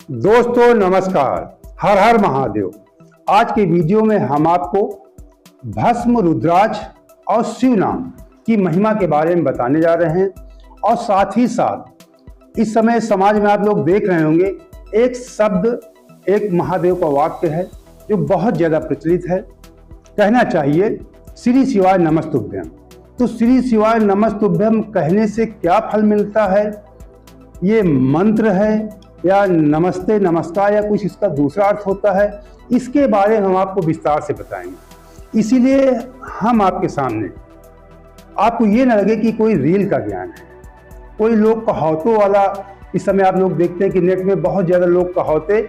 दोस्तों नमस्कार, हर हर महादेव। आज के वीडियो में हम आपको भस्म, रुद्राक्ष और शिव नाम की महिमा के बारे में बताने जा रहे हैं। और साथ ही साथ इस समय समाज में आप लोग देख रहे होंगे एक शब्द, एक महादेव का वाक्य है जो बहुत ज़्यादा प्रचलित है। कहना चाहिए श्री शिवाय नमस्तुभ्यम। तो श्री शिवाय नमस्तुभ्यम कहने से क्या फल मिलता है, ये मंत्र है या नमस्ते नमस्कार या कुछ इसका दूसरा अर्थ होता है, इसके बारे में हम आपको विस्तार से बताएंगे। इसीलिए हम आपके सामने, आपको ये न लगे कि कोई रील का ज्ञान है, कोई लोग कहावतों वाला। इस समय आप लोग देखते हैं कि नेट में बहुत ज़्यादा लोग कहावतें,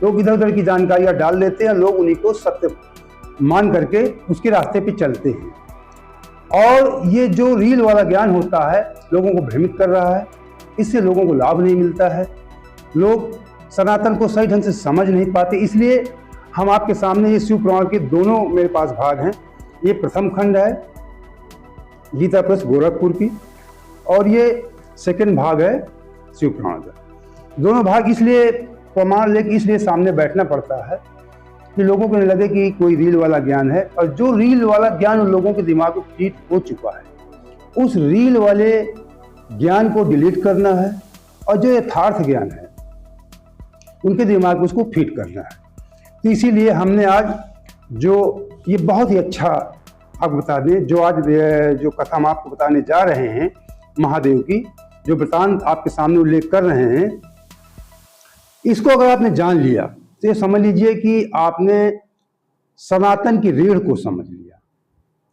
लोग इधर उधर की जानकारियाँ डाल देते हैं, लोग उन्हीं को सत्य मान करके उसके रास्ते पे चलते हैं। और ये जो रील वाला ज्ञान होता है लोगों को भ्रमित कर रहा है, इससे लोगों को लाभ नहीं मिलता है, लोग सनातन को सही ढंग से समझ नहीं पाते। इसलिए हम आपके सामने ये शिव पुराण के दोनों मेरे पास भाग हैं। ये प्रथम खंड है गीता प्रेस गोरखपुर की, और ये सेकंड भाग है शिव पुराण का। दोनों भाग इसलिए प्रमाण लेके इसलिए सामने बैठना पड़ता है कि लोगों को नहीं लगे कि कोई रील वाला ज्ञान है। और जो रील वाला ज्ञान उन लोगों के दिमाग में फीट हो चुका है, उस रील वाले ज्ञान को डिलीट करना है, और जो यथार्थ ज्ञान है उनके दिमाग में उसको फिट करना है। तो इसीलिए हमने आज जो ये बहुत ही अच्छा आपको बता दें, जो आज जो कथा हम आपको बताने जा रहे हैं महादेव की, जो वृतांत आपके सामने उल्लेख कर रहे हैं, इसको अगर आपने जान लिया तो ये समझ लीजिए कि आपने सनातन की रीढ़ को समझ लिया।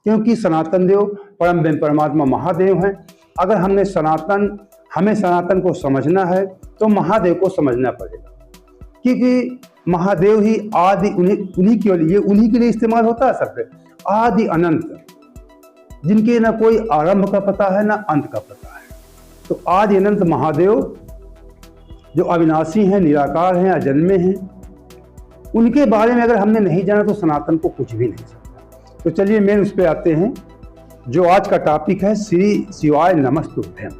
क्योंकि सनातन देव परम ब्रह्म परमात्मा महादेव हैं। अगर हमें सनातन को समझना है तो महादेव को समझना पड़ेगा, क्योंकि महादेव ही आदि, उन्हीं के लिए इस्तेमाल होता है सब पे। आदि अनंत, जिनके ना कोई आरंभ का पता है ना अंत का पता है। तो आदि अनंत महादेव जो अविनाशी हैं, निराकार हैं, अजन्मे हैं, उनके बारे में अगर हमने नहीं जाना तो सनातन को कुछ भी नहीं सकता। तो चलिए मेन उस पर आते हैं, जो आज का टॉपिक है श्री शिवाय नमस्तुभ्यम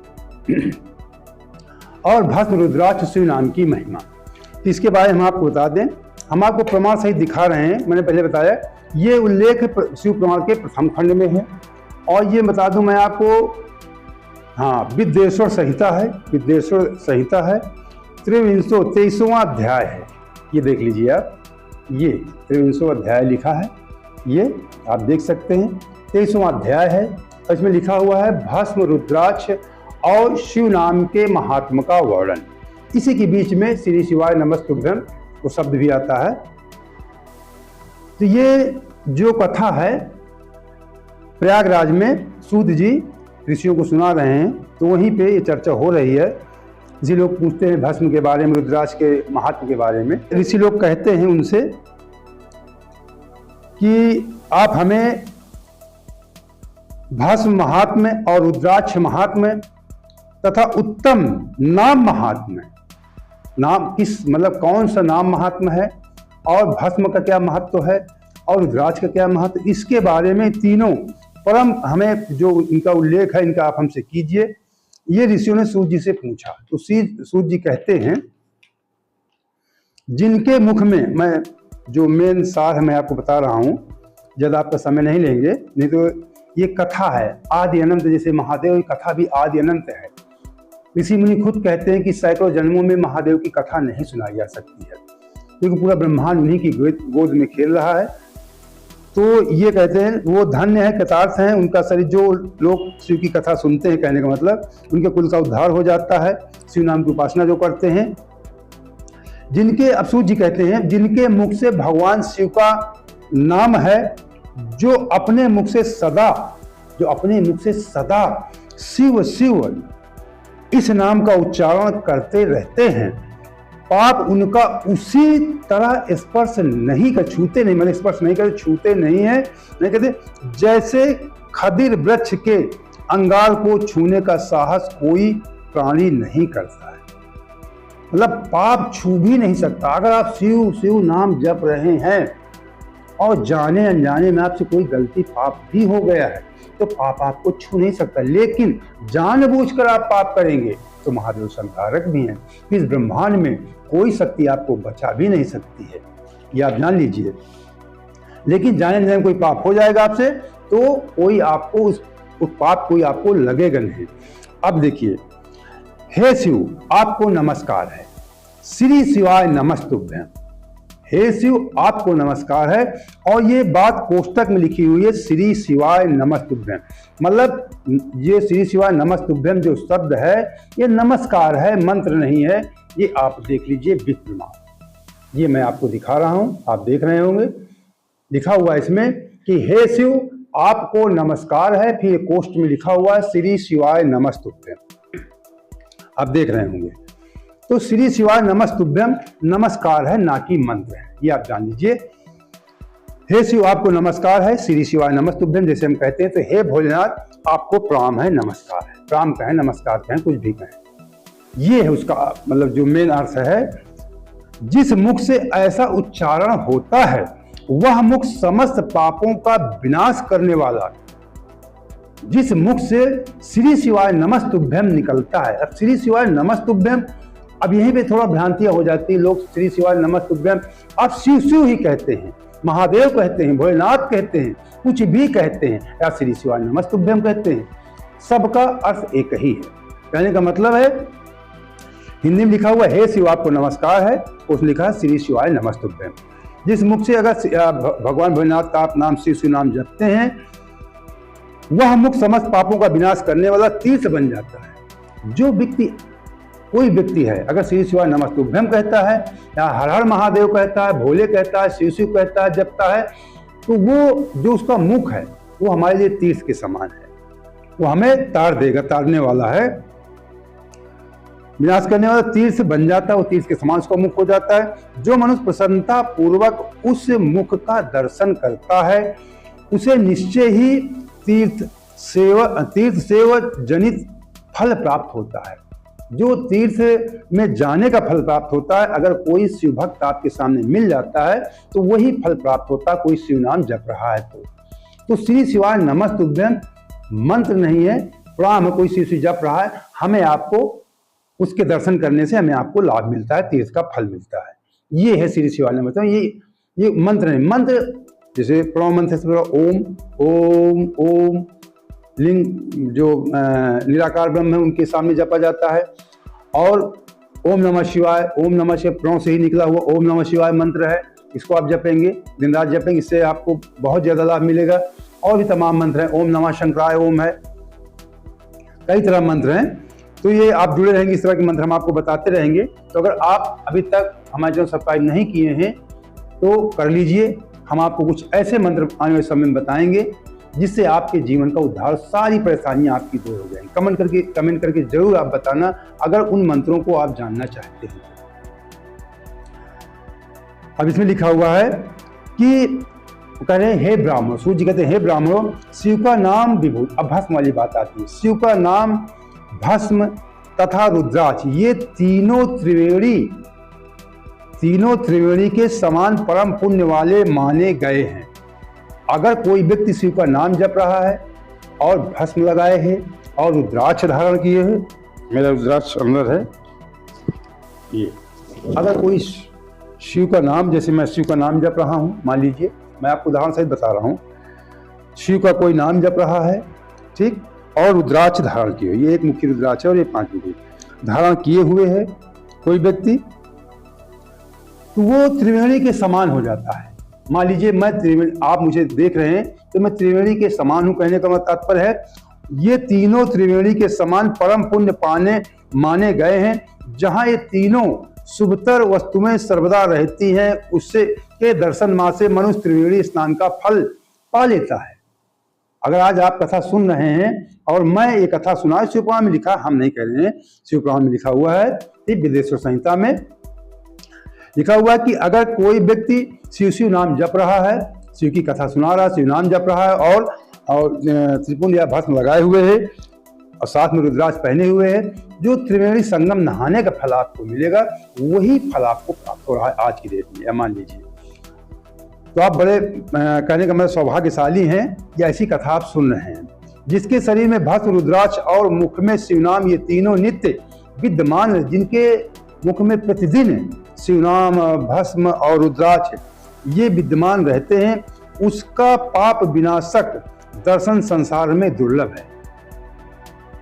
और भस्म रुद्राक्ष शिव नाम की महिमा। तो इसके बारे में हम आपको बता दें, हम आपको प्रमाण सहित दिखा रहे हैं। मैंने पहले बताया ये उल्लेख शिव पुराण के प्रथम खंड में है। और ये बता दूं मैं आपको, हाँ, विद्येश्वर संहिता है, विद्येश्वर संहिता है, 23वां अध्याय है। ये देख लीजिए आप, ये 23वां अध्याय लिखा है, ये आप देख सकते हैं 23वां अध्याय है। और इसमें लिखा हुआ है भस्म, रुद्राक्ष और शिव नाम के महात्मा का वर्णन। इसी के बीच में श्री शिवाय नमस्तुभ्यम वो शब्द भी आता है। तो ये जो कथा है प्रयागराज में सूत जी ऋषियों को सुना रहे हैं, तो वहीं पे ये चर्चा हो रही है। ऋषि लोग पूछते हैं भस्म के बारे में, रुद्राक्ष के महात्म के बारे में। ऋषि लोग कहते हैं उनसे कि आप हमें भस्म महात्म्य और रुद्राक्ष महात्म्य तथा उत्तम नाम महात्म्य, नाम किस मतलब कौन सा नाम महात्म्य है, और भस्म का क्या महत्व है, और रुद्राक्ष का क्या महत्व, इसके बारे में तीनों परम हमें जो इनका उल्लेख है इनका आप हमसे कीजिए। ये ऋषियों ने सूत जी से पूछा। तो सूत जी कहते हैं, जिनके मुख में, मैं जो मेन सार है मैं आपको बता रहा हूँ, ज़्यादा आपका समय नहीं लेंगे, नहीं तो ये कथा है आदि अनंत, जैसे महादेव की कथा भी आदि अनंत है। ऋषि मुनि खुद कहते हैं कि सैकड़ों जन्मों में महादेव की कथा नहीं सुनाई जा सकती है, क्योंकि पूरा ब्रह्मांड उन्हीं की गोद में खेल रहा है। तो ये कहते हैं वो धन्य है, कृतार्थ हैं, उनका शरीर, जो लोग शिव की कथा सुनते हैं, कहने का मतलब उनके कुल का उद्धार हो जाता है, शिव नाम की उपासना जो करते हैं। जिनके, अब सूत जी कहते हैं, जिनके मुख से भगवान शिव का नाम है, जो अपने मुख से सदा शिव शिव इस नाम का उच्चारण करते रहते हैं, पाप उनका उसी तरह स्पर्श नहीं कर, छूते नहीं, मतलब स्पर्श नहीं करते, छूते नहीं है, नहीं कहते, जैसे खदिर वृक्ष के अंगार को छूने का साहस कोई प्राणी नहीं करता है। मतलब पाप छू भी नहीं सकता। अगर आप शिव शिव नाम जप रहे हैं और जाने अनजाने में आपसे कोई गलती पाप भी हो गया है, तो पाप आपको छू नहीं सकता। लेकिन जानबूझकर आप पाप करेंगे तो महादेव संहारक भी हैं। इस ब्रह्मांड में कोई शक्ति आपको बचा भी नहीं सकती है, ये आप जान लीजिए। लेकिन जाने जाने कोई पाप हो जाएगा आपसे तो कोई आपको उस पाप कोई आपको लगेगा नहीं। अब देखिए, हे शिव आपको नमस्कार है, श्री शिवाय नमस्तुभ्यं। हे शिव आपको नमस्कार है, और ये बात कोष्टक में लिखी हुई है, श्री शिवाय नमस्तुभ्यं। मतलब ये श्री शिवाय नमस्तुभ्यं जो शब्द है ये नमस्कार है, मंत्र नहीं है। ये आप देख लीजिए विप्रमाण, ये मैं आपको दिखा रहा हूं, आप देख रहे होंगे लिखा हुआ इसमें कि हे शिव आपको नमस्कार है, फिर कोष्ठ में लिखा हुआ है श्री शिवाय नमस्तुभ्यं, आप देख रहे होंगे। तो श्री शिवाय नमस्तुभ्यं नमस्कार है, ना कि मंत्र है, ये आप जान लीजिए। हे शिव आपको नमस्कार है, श्री शिवाय नमस्तुभ्यं जैसे हम कहते हैं, तो हे भोलेनाथ आपको प्रणाम है, नमस्कार है। प्रणाम कहें, नमस्कार कहें, कुछ भी कहें, ये है उसका मतलब जो मेन अर्थ है। जिस मुख से ऐसा उच्चारण होता है वह मुख समस्त पापों का विनाश करने वाला। जिस मुख से श्री शिवाय नमस्तुभ्यं निकलता है, अब श्री शिवाय नमस्तुभ्यं, अब यहीं पे थोड़ा भ्रांतियां हो जाती है, लोग श्री शिवाय नमस्तुभ्यं अब शिव शिव ही कहते हैं, महादेव कहते हैं, भोलेनाथ कहते हैं, कुछ भी कहते हैं, या श्री शिवाय नमस्तुभ्यं कहते हैं, सबका अर्थ एक ही है। कहने का मतलब है, हिंदी में लिखा हुआ हे शिव आपको नमस्कार है, उसने लिखा है श्री शिवाय नमस्तुभ्यं। जिस मुख से अगर भगवान भोलेनाथ का आप नाम शिव शिव नाम जपते हैं, वह मुख समस्त पापों का विनाश करने वाला तीर्थ बन जाता है। जो व्यक्ति, कोई व्यक्ति है अगर श्री शिवाय नमस्तुभ्यं कहता है, या हर हर महादेव कहता है, भोले कहता है, शिव शिव कहता है, जपता है, तो वो जो उसका मुख है वो हमारे लिए तीर्थ के समान है, वो हमें तार देगा, तारने वाला है, विनाश करने वाला तीर्थ बन जाता है, वो तीर्थ के समान उसका मुख हो जाता है। जो मनुष्य प्रसन्नता पूर्वक उस मुख का दर्शन करता है उसे निश्चय ही तीर्थ सेवा जनित फल प्राप्त होता है। जो तीर्थ में जाने का फल प्राप्त होता है, अगर कोई शिव भक्त आपके सामने मिल जाता है तो वही फल प्राप्त होता है, कोई शिव नाम जप रहा है तो श्री शिवाय नमस्तुभ्यं मंत्र नहीं है, प्रणाम है, कोई शिव शिव जप रहा है, हमें आपको उसके दर्शन करने से हमें आपको लाभ मिलता है, तीर्थ का फल मिलता है। ये है श्री शिवाय नमस्तुभ्यं। ये मंत्र नहीं, मंत्र जैसे प्रणव मंत्र से ओम ओम ओम, लिंग जो निराकार ब्रह्म है उनके सामने जपा जाता है, और ओम नमः शिवाय, ओम नमः शिवाय प्रणव से ही निकला हुआ ओम नमः शिवाय मंत्र है, इसको आप जपेंगे, दिन रात जपेंगे, इससे आपको बहुत ज़्यादा लाभ मिलेगा। और भी तमाम मंत्र हैं, ओम नमः शंकराय ओम है, कई तरह मंत्र हैं, तो ये आप जुड़े रहेंगे, इस तरह के मंत्र हम आपको बताते रहेंगे। तो अगर आप अभी तक हमारे चैनल सब्सक्राइब नहीं किए हैं तो कर लीजिए, हम आपको कुछ ऐसे मंत्र आने वाले समय में बताएंगे जिससे आपके जीवन का उद्धार, सारी परेशानियां आपकी दूर हो जाएंगी। कमेंट करके जरूर आप बताना अगर उन मंत्रों को आप जानना चाहते हैं। अब इसमें लिखा हुआ है कि कह रहे हैं हे ब्राह्मण, सूर्य जी कहते हैं हे ब्राह्मणों शिव का नाम विभूति, अब भस्म वाली बात आती है, शिव का नाम भस्म तथा रुद्राक्ष ये तीनों त्रिवेणी के समान परम पुण्य वाले माने गए हैं। अगर कोई व्यक्ति शिव का नाम जप रहा है और भस्म लगाए हैं और रुद्राक्ष धारण किए हैं, मेरा रुद्राक्ष अंदर है ये, अगर कोई शिव का नाम, जैसे मैं शिव का नाम जप रहा हूं, मान लीजिए मैं आपको उदाहरण सहित बता रहा हूं, शिव का कोई नाम जप रहा है, ठीक, और रुद्राक्ष धारण किए, ये एक मुखी रुद्राक्ष है और ये 5 मुखी धारण किए हुए है कोई व्यक्ति, तो वो त्रिवेणी के समान हो जाता है। मान लीजिए मैं त्रिवेणी, आप मुझे देख रहे हैं तो मैं त्रिवेणी के समान हूं, कहने का तात्पर्य है ये तीनों त्रिवेणी के समान परम पुण्य पाने माने गए हैं। जहां ये तीनों शुभतर वस्तुएं सर्वदा रहती हैं, उससे के दर्शन मात्र से मनुष्य त्रिवेणी स्नान का फल पा लेता है। अगर आज आप कथा सुन रहे हैं और मैं ये कथा सुना, शिवपुराण में लिखा, हम नहीं कह रहे हैं, शिवपुराण में लिखा हुआ है, विदेश्वर संहिता में लिखा हुआ है कि अगर कोई व्यक्ति शिव शिव नाम जप रहा है, शिव की कथा सुना रहा है, शिव नाम जप रहा है और त्रिपुंड या भस्म लगाए हुए है और साथ में रुद्राक्ष पहने हुए है, जो त्रिवेणी संगम नहाने का फल आपको मिलेगा, वही फल आपको प्राप्त हो रहा है आज की डेट में। मान लीजिए तो आप बड़े कहने का मतलब सौभाग्यशाली हैं, या ऐसी कथा आप सुन रहे हैं। जिसके शरीर में भस्म, रुद्राक्ष और मुख में शिवनाम ये तीनों नित्य विद्यमान, जिनके मुख में प्रतिदिन शिवनाम, भस्म और रुद्राक्ष ये विद्यमान रहते हैं, उसका पाप विनाशक दर्शन संसार में दुर्लभ है।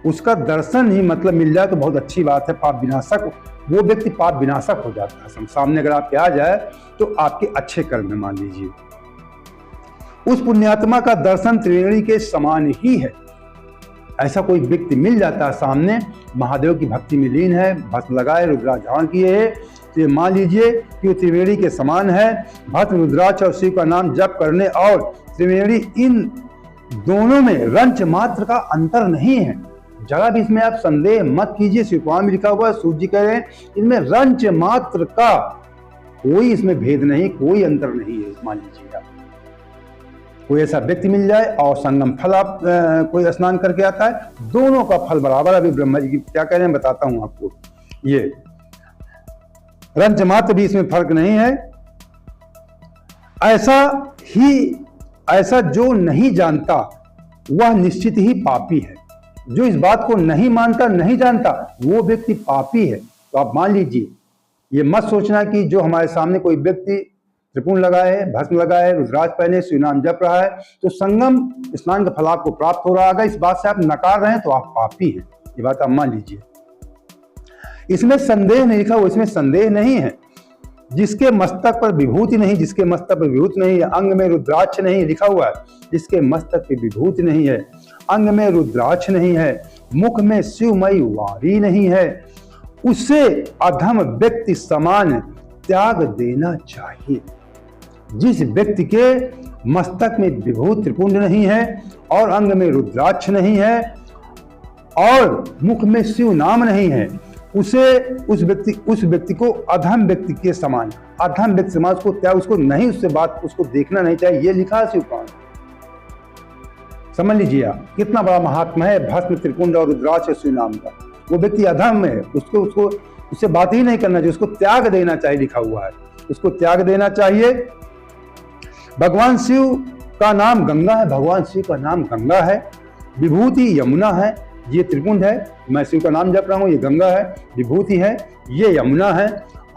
उसका दर्शन ही मतलब मिल जाए तो बहुत अच्छी बात है। पाप विनाशक, वो व्यक्ति पाप विनाशक हो जाता है। सामने अगर आपके आ जाए तो आपके अच्छे कर्म में मान लीजिए, उस पुण्यात्मा का दर्शन त्रिवेणी के समान ही है। ऐसा कोई व्यक्ति मिल जाता है सामने, महादेव की भक्ति में लीन है, भस्म लगाए, रुद्राक्ष धारण किए है, तो ये मान लीजिए कि वो त्रिवेणी के समान है। भस्म, रुद्राक्ष और शिव का नाम जप करने और त्रिवेणी, इन दोनों में रंच मात्र का अंतर नहीं है। जरा भी इसमें आप संदेह मत कीजिए। शिवपुराण में लिखा हुआ है, सूर्य जी कह रहे हैं, इनमें रंच मात्र का कोई इसमें भेद नहीं, कोई अंतर नहीं है। मान लीजिए आप कोई ऐसा व्यक्ति मिल जाए और संगम फल आप कोई स्नान करके आता है, दोनों का फल बराबर। अभी ब्रह्मा जी क्या कह रहे हैं बताता हूं आपको। ये रंच मात्र भी इसमें फर्क नहीं है। ऐसा जो नहीं जानता वह निश्चित ही पापी है। जो इस बात को नहीं मानता, नहीं जानता, वो व्यक्ति पापी है। तो आप मान लीजिए, ये मत सोचना कि जो हमारे सामने कोई व्यक्ति त्रिपुंड लगाए है, भस्म लगाए है, रुद्राक्ष पहने, शिव नाम जप रहा है तो संगम स्नान का फल आपको प्राप्त हो रहा होगा। इस बात से आप नकार रहे हैं तो आप पापी हैं। ये बात आप मान लीजिए। इसमें संदेह नहीं लिखा हुआ, इसमें संदेह नहीं है। जिसके मस्तक पर विभूति नहीं, जिसके मस्तक पर विभूति नहीं है, अंग में रुद्राक्ष नहीं लिखा हुआ है, जिसके मस्तक पर विभूति नहीं है, अंग में रुद्राक्ष नहीं है, मुख में शिवमयी वाणी नहीं है, उसे अधम व्यक्ति समान त्याग देना चाहिए। जिस व्यक्ति के मस्तक में विभूति त्रिपुंड नहीं है और अंग में रुद्राक्ष नहीं है और मुख में शिव नाम नहीं है, उस व्यक्ति को अधम व्यक्ति के समान, अधम व्यक्ति समान उसको त्याग, उसको नहीं, उससे बात उसको देखना नहीं चाहिए। ये लिखा है शिवपुराण। समझ लीजिए आप कितना बड़ा महात्मा है भस्म, त्रिपुंड और रुद्राक्ष और शिव नाम का। वो व्यक्ति अधम है, उसको उससे बात ही नहीं करना चाहिए, उसको त्याग देना चाहिए। लिखा हुआ है उसको त्याग देना चाहिए। भगवान शिव का नाम गंगा है, भगवान शिव का नाम गंगा है। विभूति यमुना है, ये त्रिपुंड है, मैं शिव का नाम जप रहा हूँ, ये गंगा है। विभूति है, ये यमुना है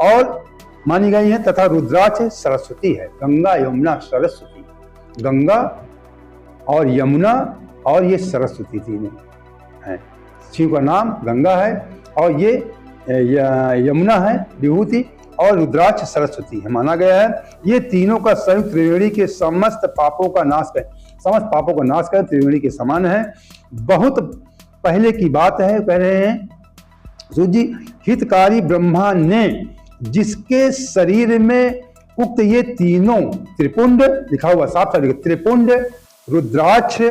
और मानी गई है। तथा रुद्राक्ष सरस्वती है। गंगा, यमुना, सरस्वती, गंगा और यमुना और ये सरस्वती तीनों है। शिव का नाम गंगा है और ये यमुना है, विभूति, और रुद्राक्ष सरस्वती है। माना गया है ये तीनों का संयुक्त त्रिवेणी के समस्त पापों का नाश कर, समस्त पापों का नाश कर त्रिवेणी के समान है। बहुत पहले की बात है, कह रहे हैं सूर्य जी, हितकारी ब्रह्मा ने जिसके शरीर में उक्त ये तीनों त्रिपुंड, लिखा हुआ साफ साफ, त्रिपुंड, रुद्राक्ष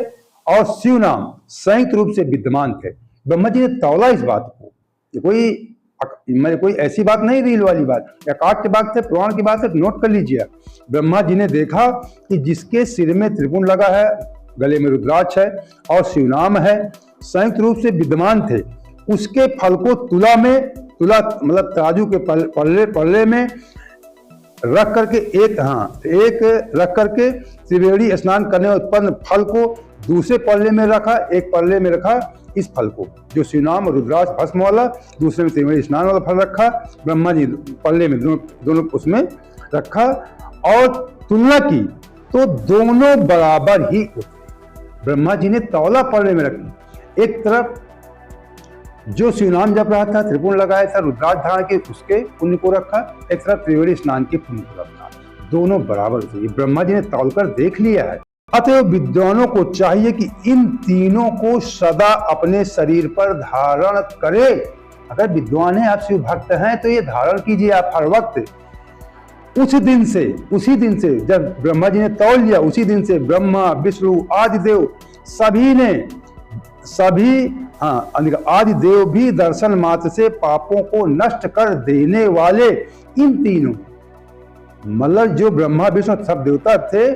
और शिव नाम संयुक्त रूप से विद्यमान थे। ब्रह्मा जी ने तौला इस बात को। ये कोई ऐसी बात नहीं, रील वाली बात या काट के बात है, पुराण की बात है, नोट कर लीजिए। ब्रह्मा जी ने देखा कि जिसके सिर में त्रिपुंड लगा है, गले में रुद्राक्ष है और शिवनाम है, संयुक्त रूप से विद्यमान थे, उसके फल को तुला मतलब तराजू के पल्ले में रख करके एक रख करके त्रिवेणी स्नान करने में उत्पन्न फल को दूसरे पल्ले में रखा, एक पल्ले में रखा इस फल को, जो शिवनाम और रुद्राक्ष भस्म वाला, दूसरे में त्रिवेणी स्नान वाला फल रखा। ब्रह्मा जी पल्ले में दोनों उसमें रखा और तुलना की तो दोनों बराबर ही उतरे। ब्रह्मा जी ने तौला पल्ले में रखी, एक तरफ जो शिवनाम जप रहा था, त्रिपुंड लगाया था, रुद्राक्ष धारण के उसके पुण्य को रखा, एक तरफ त्रिवेणी स्नान के पुण्य को रखा, दोनों बराबर थे। ब्रह्मा जी ने तौलकर देख लिया है। अतः विद्वानों को चाहिए कि इन तीनों को सदा अपने शरीर पर धारण करे। अगर विद्वान है, आप शिव भक्त हैं, तो ये धारण कीजिए आप हर वक्त। उसी दिन से जब ब्रह्मा जी ने तौल लिया, उसी दिन से ब्रह्मा, विष्णु, आदिदेव आदि देव भी दर्शन मात्र से पापों को नष्ट कर देने वाले इन तीनों, मतलब जो ब्रह्मा विष्णु सब देवता थे,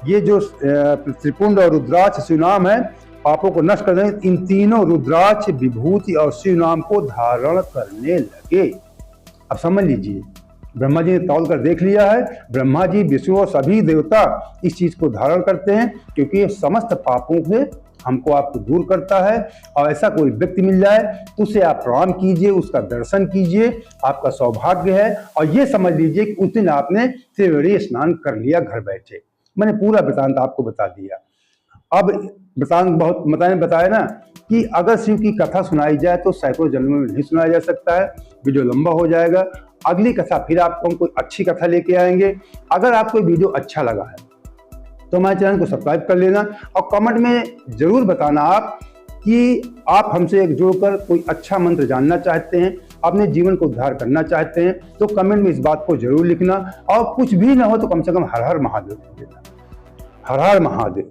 ये जो त्रिपुंड और रुद्राक्ष शिवनाम है, पापों को नष्ट कर देने, इन तीनों रुद्राक्ष, विभूति और शिवनाम को धारण करने लगे। अब समझ लीजिए, ब्रह्मा जी ने तौल कर देख लिया है। ब्रह्मा जी, विष्णु और सभी देवता इस चीज को धारण करते हैं क्योंकि ये समस्त पापों से हमको आपको दूर करता है। और ऐसा कोई व्यक्ति मिल जाए तो उसे आप प्रणाम कीजिए, उसका दर्शन कीजिए, आपका सौभाग्य है। और ये समझ लीजिए कि उस दिन आपने त्रिवेणी स्नान कर लिया घर बैठे। मैंने पूरा वृतांत आपको बता दिया। अब वृतांत बहुत बताया ना कि अगर शिव की कथा सुनाई जाए तो सैकड़ों जन्मों में नहीं सुनाया जा सकता है, वीडियो लंबा हो जाएगा। अगली कथा फिर आपको हम कोई अच्छी कथा लेके आएंगे। अगर आपको वीडियो अच्छा लगा है तो हमारे चैनल को सब्सक्राइब कर लेना और कमेंट में जरूर बताना आप कि आप हमसे एक जुड़कर कोई अच्छा मंत्र जानना चाहते हैं, अपने जीवन को उद्धार करना चाहते हैं, तो कमेंट में इस बात को जरूर लिखना। और कुछ भी ना हो तो कम से कम हर हर महादेव लिख देना। हर हर महादेव।